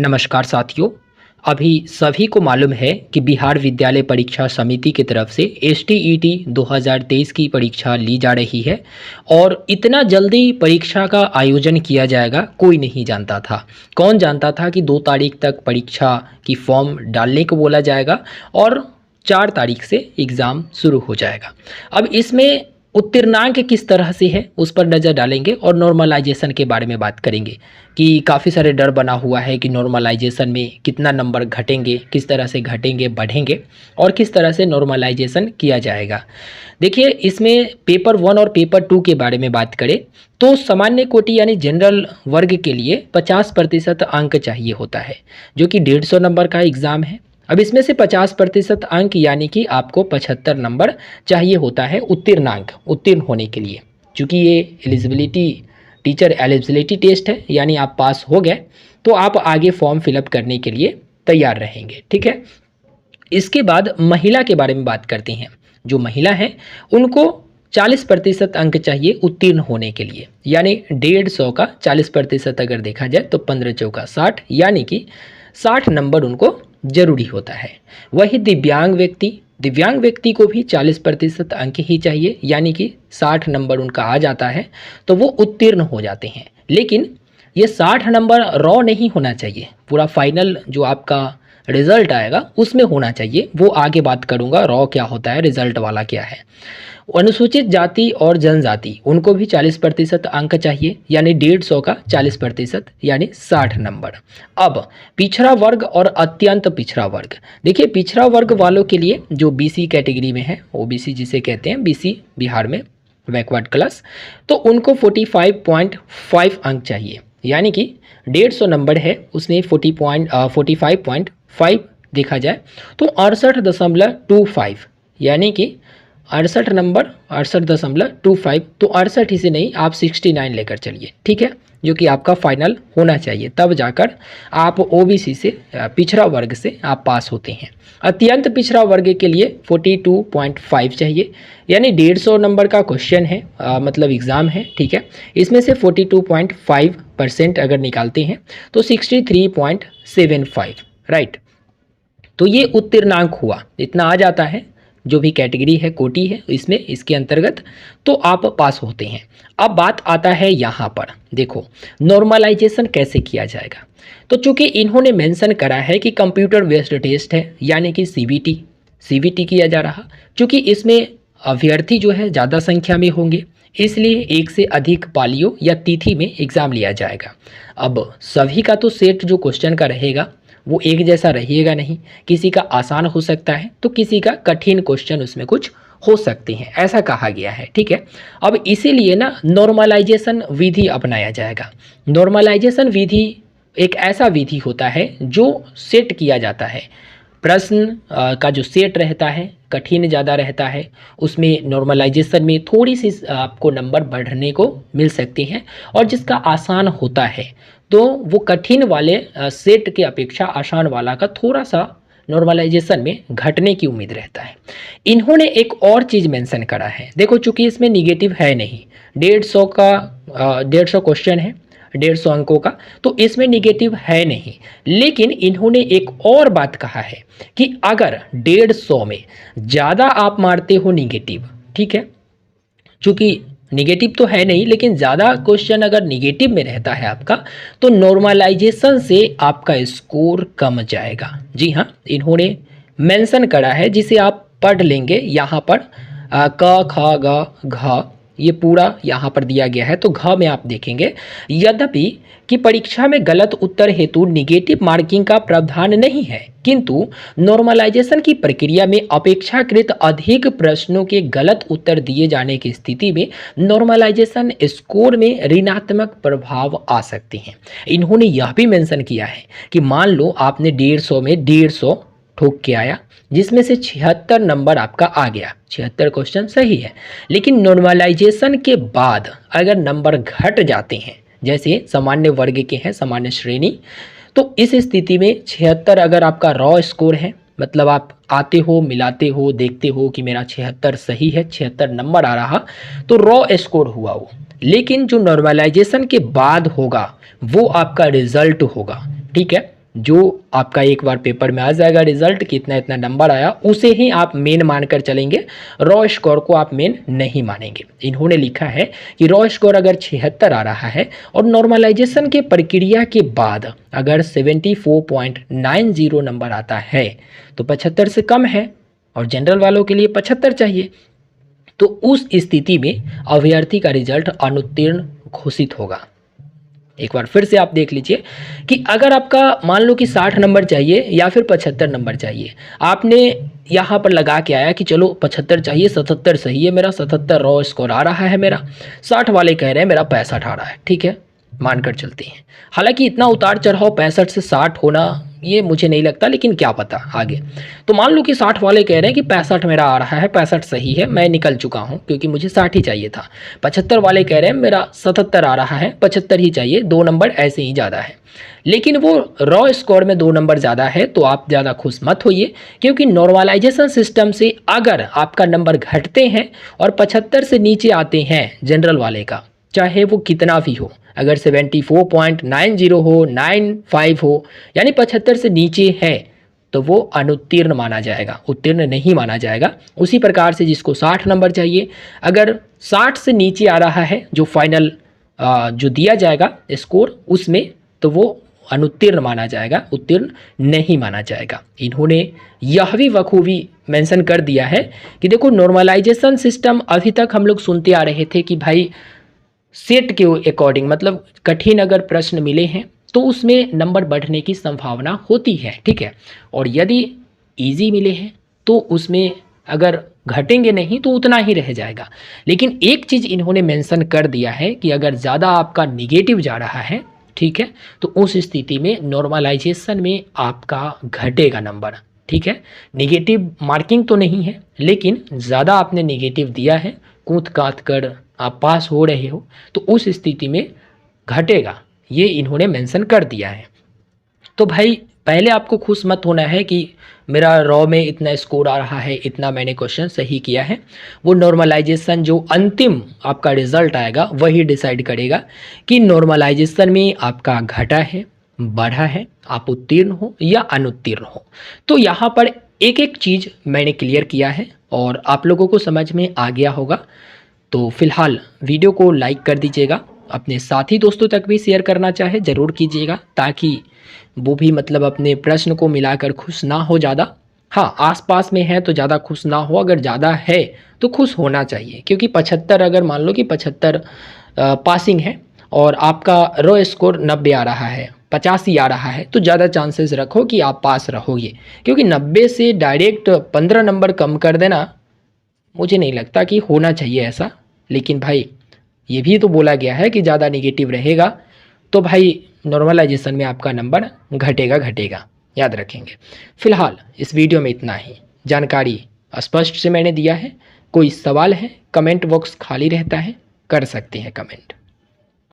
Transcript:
नमस्कार साथियों। अभी सभी को मालूम है कि बिहार विद्यालय परीक्षा समिति की तरफ से एसटीईटी 2023 की परीक्षा ली जा रही है और इतना जल्दी परीक्षा का आयोजन किया जाएगा कोई नहीं जानता था। कौन जानता था कि 2 तारीख तक परीक्षा की फॉर्म डालने को बोला जाएगा और 4 तारीख से एग्ज़ाम शुरू हो जाएगा। अब इसमें उत्तीर्णांक किस तरह से है उस पर नज़र डालेंगे और नॉर्मलाइजेशन के बारे में बात करेंगे कि काफ़ी सारे डर बना हुआ है कि नॉर्मलाइजेशन में कितना नंबर घटेंगे, किस तरह से घटेंगे, बढ़ेंगे और किस तरह से नॉर्मलाइजेशन किया जाएगा। देखिए, इसमें पेपर 1 और पेपर 2 के बारे में बात करें तो सामान्य कोटि यानी जनरल वर्ग के लिए 50% अंक चाहिए होता है, जो कि 150 नंबर का एग्ज़ाम है। अब इसमें से 50% अंक यानी कि आपको 75 नंबर चाहिए होता है उत्तीर्णांक, उत्तीर्ण होने के लिए। चूँकि ये एलिजिबिलिटी टीचर एलिजिबिलिटी टेस्ट है, यानी आप पास हो गए तो आप आगे फॉर्म फिलअप करने के लिए तैयार रहेंगे। ठीक है। इसके बाद महिला के बारे में बात करते हैं। जो महिला हैं उनको 40% अंक चाहिए उत्तीर्ण होने के लिए, यानी 150 का 40% अगर देखा जाए तो 15 चौका 60, यानी कि 60 नंबर उनको जरूरी होता है। वही दिव्यांग व्यक्ति को भी 40% अंक ही चाहिए, यानी कि 60 नंबर उनका आ जाता है तो वो उत्तीर्ण हो जाते हैं। लेकिन ये 60 नंबर रॉ नहीं होना चाहिए, पूरा फाइनल जो आपका रिजल्ट आएगा उसमें होना चाहिए। वो आगे बात करूँगा रॉ क्या होता है, रिजल्ट वाला क्या है। अनुसूचित जाति और जनजाति उनको भी 40% अंक चाहिए, यानी 150 का 40%, यानी 60 नंबर। अब पिछड़ा वर्ग और अत्यंत पिछड़ा वर्ग। देखिए, पिछड़ा वर्ग वालों के लिए जो बीसी कैटेगरी में है, ओबीसी जिसे कहते हैं, बीसी बिहार में बैकवर्ड क्लास, तो उनको 45.5 अंक चाहिए, यानी कि 150 नंबर है उसमें 45.5 देखा जाए तो 68.25, यानी कि 68 नंबर 68.25, तो 68 ही से नहीं, आप 69 लेकर चलिए। ठीक है, जो कि आपका फाइनल होना चाहिए, तब जाकर आप ओबीसी से पिछड़ा वर्ग से आप पास होते हैं। अत्यंत पिछड़ा वर्ग के लिए 42.5 चाहिए, यानी 150 नंबर का क्वेश्चन है, मतलब एग्ज़ाम है। ठीक है, इसमें से 42.5% अगर निकालते हैं तो 63.75, राइट। तो ये उत्तीर्णांक हुआ, इतना आ जाता है। जो भी कैटेगरी है, कोटि है, इसमें इसके अंतर्गत तो आप पास होते हैं। अब बात आता है यहाँ पर, देखो नॉर्मलाइजेशन कैसे किया जाएगा। तो चूंकि इन्होंने मेंशन करा है कि कंप्यूटर बेस्ड टेस्ट है, यानी कि सीबीटी किया जा रहा। चूंकि इसमें अभ्यर्थी जो है ज़्यादा संख्या में होंगे, इसलिए एक से अधिक पालियों या तिथि में एग्ज़ाम लिया जाएगा। अब सभी का तो सेट जो क्वेश्चन का रहेगा वो एक जैसा रहिएगा नहीं, किसी का आसान हो सकता है तो किसी का कठिन क्वेश्चन उसमें कुछ हो सकते हैं, ऐसा कहा गया है। ठीक है, अब इसीलिए ना नॉर्मलाइजेशन विधि अपनाया जाएगा। नॉर्मलाइजेशन विधि एक ऐसा विधि होता है जो सेट किया जाता है। प्रश्न का जो सेट रहता है कठिन ज़्यादा रहता है, उसमें नॉर्मलाइजेशन में थोड़ी सी आपको नंबर बढ़ने को मिल सकते हैं, और जिसका आसान होता है तो वो कठिन वाले सेट के अपेक्षा आसान वाला का थोड़ा सा नॉर्मलाइजेशन में घटने की उम्मीद रहता है। इन्होंने एक और चीज़ मेंशन करा है, देखो चूंकि इसमें निगेटिव है नहीं, 150 का 150 क्वेश्चन है, 150 अंकों का, तो इसमें निगेटिव है नहीं। लेकिन इन्होंने एक और बात कहा है कि अगर 150 में ज़्यादा आप मारते हो निगेटिव, ठीक है, चूँकि निगेटिव तो है नहीं, लेकिन ज़्यादा क्वेश्चन अगर निगेटिव में रहता है आपका, तो नॉर्मलाइजेशन से आपका स्कोर कम जाएगा। जी हाँ, इन्होंने मेंशन करा है, जिसे आप पढ़ लेंगे यहाँ पर। क ख ग घ ये पूरा यहाँ पर दिया गया है, तो घ में आप देखेंगे, यद्यपि कि परीक्षा में गलत उत्तर हेतु निगेटिव मार्किंग का प्रावधान नहीं है, किंतु नॉर्मलाइजेशन की प्रक्रिया में अपेक्षाकृत अधिक प्रश्नों के गलत उत्तर दिए जाने की स्थिति में नॉर्मलाइजेशन स्कोर में ऋणात्मक प्रभाव आ सकते हैं। इन्होंने यह भी मेंशन किया है कि मान लो आपने 150 में 150 ठोक के आया, जिसमें से 76 नंबर आपका आ गया, 76 क्वेश्चन सही है, लेकिन नॉर्मलाइजेशन के बाद अगर नंबर घट जाते हैं, जैसे सामान्य वर्ग के हैं, सामान्य श्रेणी, तो इस स्थिति में 76 अगर आपका रॉ स्कोर है, मतलब आप आते हो, मिलाते हो, देखते हो कि मेरा 76 सही है, 76 नंबर आ रहा, तो रॉ स्कोर हुआ वो। लेकिन जो नॉर्मलाइजेशन के बाद होगा वो आपका रिजल्ट होगा। ठीक है, जो आपका एक बार पेपर में आ जाएगा रिजल्ट कि इतना इतना नंबर आया, उसे ही आप मेन मानकर चलेंगे, रॉ स्कोर को आप मेन नहीं मानेंगे। इन्होंने लिखा है कि रॉ स्कोर अगर 76 आ रहा है और नॉर्मलाइजेशन के प्रक्रिया के बाद अगर 74.90 नंबर आता है तो 75 से कम है और जनरल वालों के लिए 75 चाहिए। तो उस स्थिति में अभ्यर्थी का रिजल्ट अनुत्तीर्ण घोषित होगा। एक बार फिर से आप देख लीजिए कि अगर आपका मान लो कि 60 नंबर चाहिए या फिर 75 नंबर चाहिए, आपने यहाँ पर लगा के आया कि चलो 75 चाहिए, 77 सही है मेरा, 77 रॉ स्कोर आ रहा है मेरा, 60 वाले कह रहे हैं मेरा 65 आ रहा है, ठीक है मानकर चलते हैं। हालांकि इतना उतार चढ़ाव 65 से 60 होना ये मुझे नहीं लगता, लेकिन क्या पता आगे। तो मान लो कि 60 वाले कह रहे हैं कि 65 मेरा आ रहा है, 65 सही है, मैं निकल चुका हूँ क्योंकि मुझे 60 ही चाहिए था। 75 वाले कह रहे हैं मेरा 77 आ रहा है, 75 ही चाहिए, 2 नंबर ऐसे ही ज़्यादा है। लेकिन वो रॉ स्कोर में 2 नंबर ज़्यादा है तो आप ज़्यादा खुश मत होइए, क्योंकि नॉर्मलाइजेशन सिस्टम से अगर आपका नंबर घटते हैं और 75 से नीचे आते हैं जनरल वाले का, चाहे वो कितना भी हो, अगर 74.90 हो, 95 हो, यानी 75 से नीचे है तो वो अनुत्तीर्ण माना जाएगा, उत्तीर्ण नहीं माना जाएगा। उसी प्रकार से जिसको 60 नंबर चाहिए, अगर 60 से नीचे आ रहा है जो फाइनल जो दिया जाएगा स्कोर, उसमें तो वो अनुत्तीर्ण माना जाएगा, उत्तीर्ण नहीं माना जाएगा। इन्होंने यह भी बखूबी मेंशन कर दिया है कि देखो नॉर्मलाइजेशन सिस्टम अभी तक हम लोग सुनते आ रहे थे कि भाई सेट के अकॉर्डिंग, मतलब कठिन अगर प्रश्न मिले हैं तो उसमें नंबर बढ़ने की संभावना होती है, ठीक है, और यदि इजी मिले हैं तो उसमें अगर घटेंगे नहीं तो उतना ही रह जाएगा। लेकिन एक चीज़ इन्होंने मेंशन कर दिया है कि अगर ज़्यादा आपका निगेटिव जा रहा है, ठीक है, तो उस स्थिति में नॉर्मलाइजेशन में आपका घटेगा नंबर, ठीक है। निगेटिव मार्किंग तो नहीं है, लेकिन ज़्यादा आपने निगेटिव दिया है, कूद काट कर आप पास हो रहे हो, तो उस स्थिति में घटेगा, ये इन्होंने मेंशन कर दिया है। तो भाई पहले आपको खुश मत होना है कि मेरा रॉ में इतना स्कोर आ रहा है, इतना मैंने क्वेश्चन सही किया है। वो नॉर्मलाइजेशन जो अंतिम आपका रिजल्ट आएगा वही डिसाइड करेगा कि नॉर्मलाइजेशन में आपका घटा है, बढ़ा है, आप उत्तीर्ण हो या अनुत्तीर्ण हो। तो यहाँ पर एक एक चीज़ मैंने क्लियर किया है और आप लोगों को समझ में आ गया होगा। तो फिलहाल वीडियो को लाइक कर दीजिएगा, अपने साथी दोस्तों तक भी शेयर करना चाहे ज़रूर कीजिएगा, ताकि वो भी मतलब अपने प्रश्न को मिलाकर खुश ना हो ज़्यादा। हाँ, आसपास में है तो ज़्यादा खुश ना हो, अगर ज़्यादा है तो खुश होना चाहिए, क्योंकि 75 अगर मान लो कि 75 पासिंग है और आपका रॉ स्कोर 90 आ रहा है, 85 आ रहा है, तो ज़्यादा चांसेस रखो कि आप पास रहोगे। क्योंकि 90 से डायरेक्ट 15 नंबर कम कर देना मुझे नहीं लगता कि होना चाहिए ऐसा। लेकिन भाई ये भी तो बोला गया है कि ज़्यादा निगेटिव रहेगा तो भाई नॉर्मलाइजेशन में आपका नंबर घटेगा, याद रखेंगे। फिलहाल इस वीडियो में इतना ही, जानकारी स्पष्ट से मैंने दिया है। कोई सवाल है, कमेंट बॉक्स खाली रहता है, कर सकते हैं कमेंट।